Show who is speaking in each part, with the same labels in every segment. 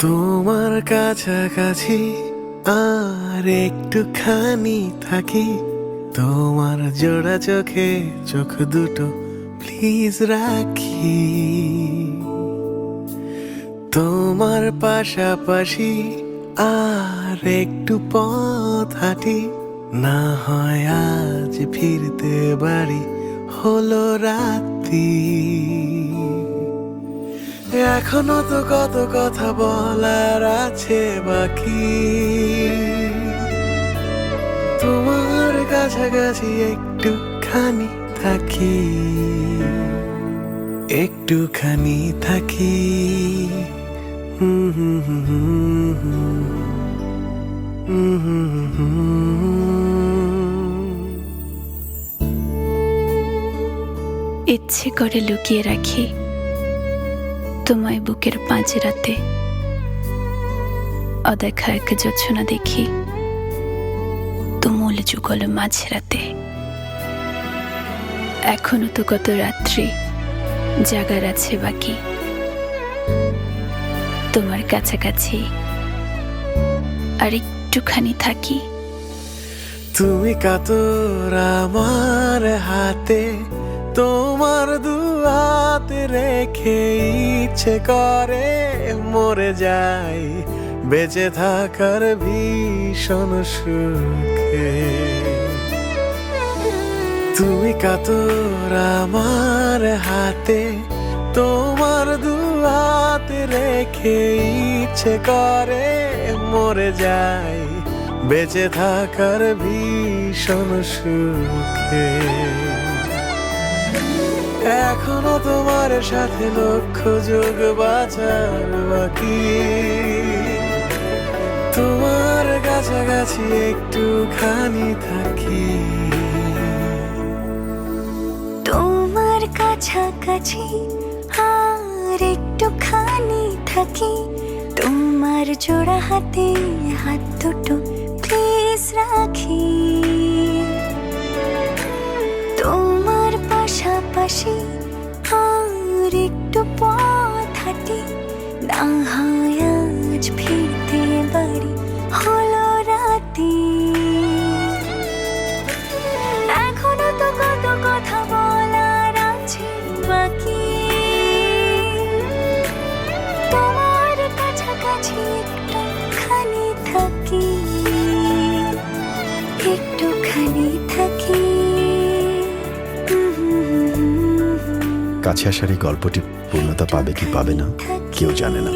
Speaker 1: তোমার কাছাকাছি আর একটুখানি থাকি, তোমার জোড়া চোখে চোখ দুটো প্লিজ রাখি। তোমার পাশাপাশি আর একটু পথ হাঁটি, না হয় আজ ফিরতে বাড়ি হলো রাত্রি। এখনো তো কত কথা বলার আছে বাকি, তোমার কাছাকাছি একটুখানি থাকি, একটুখানি থাকি। হুম হুম হুম হুম হুম হুম হুম।
Speaker 2: ইচ্ছে করে লুকিয়ে রাখি তোমায় বুকের পাঁজরাতে, অদেখা এক জোছনা দেখি তুমুল যুগল মাঝরাতে। এখনো তো কত রাত্রি জাগার আছে বাকি, তোমার কাছাকাছি আর একটুখানি থাকি।
Speaker 1: তুমি কাতর আমার হাতে, তোমার দুহাতে রেখে ইচ্ছে করে মরে যাই বেঁচে থাকার ভীষণ সুখে। তুমি কাতর আমার হাতে, তোমার দুহাতে রেখে ইচ্ছে করে মরে যাই বেঁচে থাকার ভীষণ সুখে। এখনো তোমার সাথে লক্ষ যোগ বাঁচার বাকি, তোমার কাছাকাছি একটুখানি থাকি,
Speaker 3: তোমার কাছাকাছি আর একটুখানি থাকি। তোমার জোড়া হাতে হাত দুটো প্লিজ রাখি। তোমার পাশাপাশি আর একটু পথ হাঁটি, না হয় আজ ফিরতে বাড়ি হলো রাতি। এখনো তো কত কথা বলার আছে বাকি, তোমার কাছাকাছি একটুখানি থাকি, একটুখানি থাকি।
Speaker 4: কাছে আসার এই গল্পটি পূর্ণতা পাবে কি পাবে না কেউ জানে না।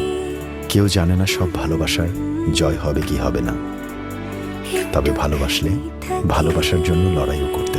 Speaker 4: কেউ জানে না সব ভালোবাসার জয় হবে কি হবে না। তবে ভালোবাসলে ভালোবাসার জন্য লড়াইও করতে